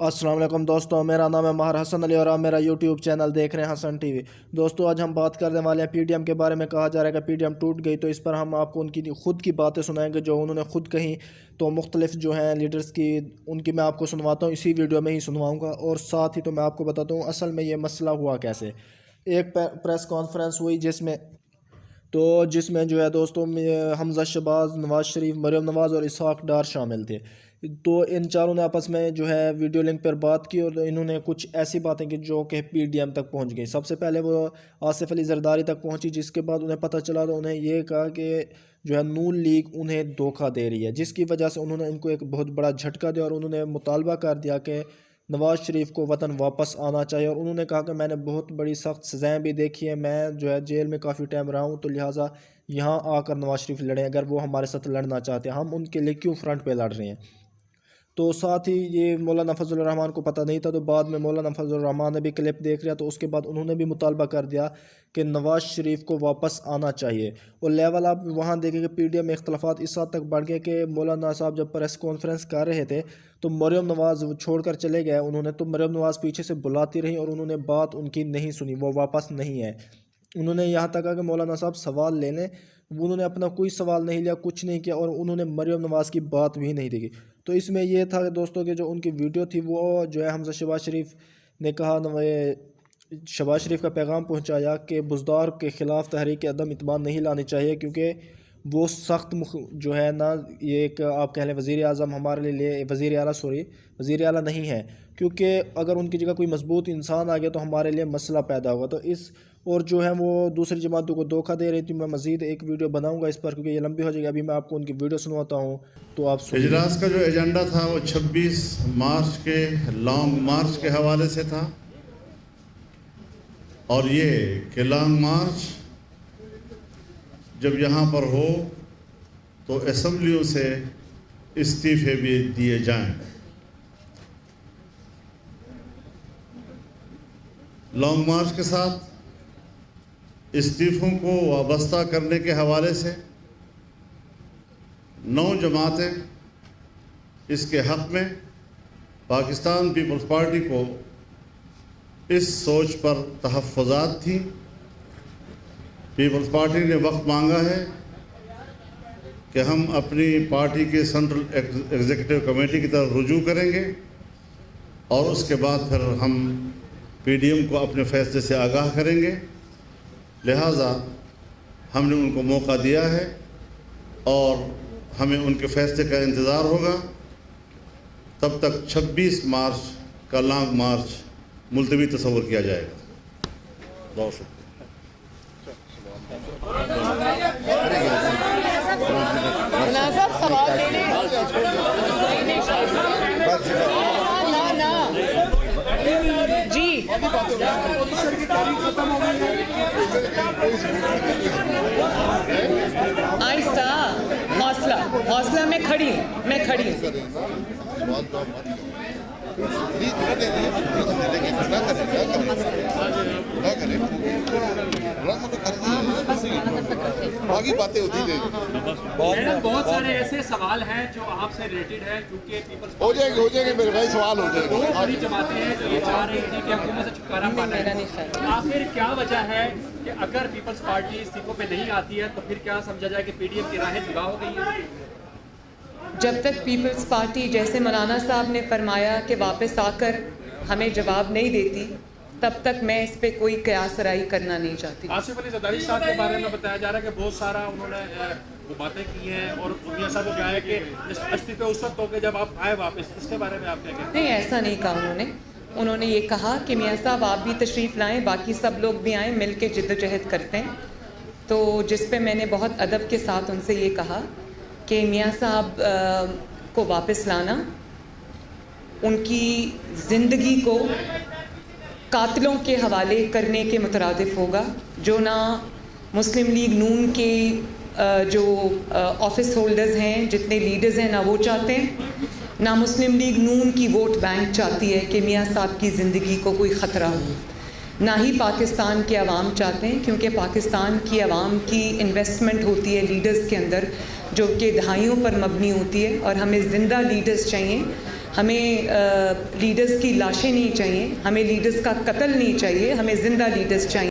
अस्सलाम वालेकुम दोस्तों, मेरा नाम है महर हसन अली और आप मेरा यूट्यूब चैनल देख रहे हैं हसन टीवी। दोस्तों, आज हम बात करने वाले हैं पीडीएम के बारे में। कहा जा रहा है कि पीडीएम टूट गई, तो इस पर हम आपको उनकी ख़ुद की बातें सुनाएंगे जो उन्होंने ख़ुद कहीं। तो मुख्तलिफ जो हैं लीडर्स की, उनकी मैं आपको सुनवाता हूँ, इसी वीडियो में ही सुनवाऊँगा। और साथ ही तो मैं आपको बताता हूँ असल में ये मसला हुआ कैसे। एक प्रेस कॉन्फ्रेंस हुई जिसमें जो है दोस्तों हमजा शहबाज, नवाज़ शरीफ, मरियम नवाज़ और इसहाक डार शामिल थे। तो इन चारों ने आपस में जो है वीडियो लिंक पर बात की और इन्होंने कुछ ऐसी बातें की जो कि पीडीएम तक पहुंच गई। सबसे पहले वो आसिफ अली जरदारी तक पहुंची, जिसके बाद उन्हें पता चला तो उन्हें ये कहा कि जो है नून लीग उन्हें धोखा दे रही है, जिसकी वजह से उन्होंने इनको एक बहुत बड़ा झटका दिया और उन्होंने मुतालबा कर दिया कि नवाज़ शरीफ को वतन वापस आना चाहिए। और उन्होंने कहा कि मैंने बहुत बड़ी सख्त सज़ाएँ भी देखी है, मैं जो है जेल में काफ़ी टाइम रहा हूँ, तो लिहाजा यहाँ आकर नवाज़ शरीफ लड़ें। अगर वो हमारे साथ लड़ना चाहते हैं, हम उनके लिए क्यों फ्रंट पे लड़ रहे हैं। तो साथ ही ये मौलाना फजल रहमान को पता नहीं था, तो बाद में मौलाना फजल रहमान ने भी क्लिप देख लिया, तो उसके बाद उन्होंने भी मुतालबा कर दिया कि नवाज़ शरीफ को वापस आना चाहिए। और लेवल आप वहाँ देखेंगे पीडीएम में इख्तलाफात इस हद तक बढ़ गए कि मौलाना साहब जब प्रेस कॉन्फ्रेंस कर रहे थे तो मरियम नवाज़ छोड़कर चले गए उन्होंने, तो मरियम नवाज़ पीछे से बुलाती रही और उन्होंने बात उनकी नहीं सुनी, वो वापस नहीं है। उन्होंने यहाँ तक कहा कि मौलाना साहब सवाल ले लें, उन्होंने अपना कोई सवाल नहीं लिया, कुछ नहीं किया, और उन्होंने मरियम नवाज़ की बात भी नहीं देखी। तो इसमें यह था दोस्तों कि जो उनकी वीडियो थी वो जो है हमजा शहबाज शरीफ ने कहा, शहबाज शरीफ का पैगाम पहुँचाया कि बुज़दार के ख़िलाफ़ तहरीक अदम इत्मीनान नहीं लानी चाहिए, क्योंकि वो सख्त जो है ना, ये एक आप कह लें वज़ीर आज़म हमारे लिए वज़ीर आला नहीं है, क्योंकि अगर उनकी जगह कोई मजबूत इंसान आ गया तो हमारे लिए मसला पैदा होगा। तो इस और जो है वो दूसरी जमातों को धोखा दे रही थी। मैं मज़ीद एक वीडियो बनाऊंगा इस पर, क्योंकि ये लंबी हो जाएगी। अभी मैं आपको उनकी वीडियो सुनवाता हूँ, तो आप इजलास का जो एजेंडा था वो 26 मार्च के लॉन्ग मार्च के हवाले से था, और ये कि लॉन्ग मार्च जब यहाँ पर हो तो असम्बलियों से इस्तीफे भी दिए जाएं। लॉन्ग मार्च के साथ इस्तीफों को वाबस्ता करने के हवाले से 9 जमातें इसके हक़ में पाकिस्तान पीपल्स पार्टी को इस सोच पर तहफ़्फ़ुज़ात थी। पीपल्स पार्टी ने वक्त मांगा है कि हम अपनी पार्टी के सेंट्रल एग्जीक्यूटिव कमेटी की तरफ रुजू करेंगे और उसके बाद फिर हम पीडीएम को अपने फ़ैसले से आगाह करेंगे। लिहाजा हमने उनको मौका दिया है और हमें उनके फ़ैसले का इंतज़ार होगा। तब तक 26 मार्च का लॉन्ग मार्च मुलतवी तस्वर किया जाएगा। बहुत शुक्रिया। जी आहिस्ता, हौसला, मैं खड़ी बाकी बातें होती हैं। बहुत सारे ऐसे सवाल हैं जो आपसे रिलेटेड है, क्योंकि पीपल्स हो जाएंगे मेरे भाई, सवाल हो जाएंगे। बहुत बड़ी जमातें हैं जो ये चाह रही थी कि हुकूमत से छुटकारा पाना है। आखिर क्या वजह है कि अगर पीपल्स पार्टी इस्तीफों पे नहीं आती है तो फिर क्या समझा जाए कि पीडीएम की राहें जुदा हो गई है? जब तक पीपल्स पार्टी, जैसे मौलाना साहब ने फरमाया कि वापस आकर हमें जवाब नहीं देती, तब तक मैं इस पे कोई कयासराई करना नहीं चाहती। आसिफ अली जरदारी साहब के बारे में बताया जा रहा है कि बहुत सारा उन्होंने वो बातें की हैं और मियां साहब को कहा है कि इस्तीफे उस वक्त हो गए जब आप आए वापस। इसके बारे में आप क्या कहते हैं? नहीं, ऐसा नहीं कहा उन्होंने ये कहा कि मियां साहब आप भी तशरीफ़ लाएं, बाकी सब लोग भी आएँ, मिल के जिद्दोजहद करते हैं। तो जिस पे मैंने बहुत अदब के साथ उनसे ये कहा कि मियां साहब को वापस लाना उनकी ज़िंदगी को कातिलों के हवाले करने के मुतरादिफ होगा, जो ना मुस्लिम लीग नून के जो ऑफिस होल्डर्स हैं, जितने लीडर्स हैं, ना वो चाहते हैं, ना मुस्लिम लीग नून की वोट बैंक चाहती है कि मियां साहब की ज़िंदगी को कोई ख़तरा हो, ना ही पाकिस्तान के अवाम चाहते हैं, क्योंकि पाकिस्तान की अवाम की इन्वेस्टमेंट होती है लीडर्स के अंदर, जो कि दहाइयों पर मबनी होती है, और हमें ज़िंदा लीडर्स चाहिए हमें लीडर्स की लाशें नहीं चाहिए, हमें लीडर्स का कत्ल नहीं चाहिए, हमें ज़िंदा लीडर्स चाहिए।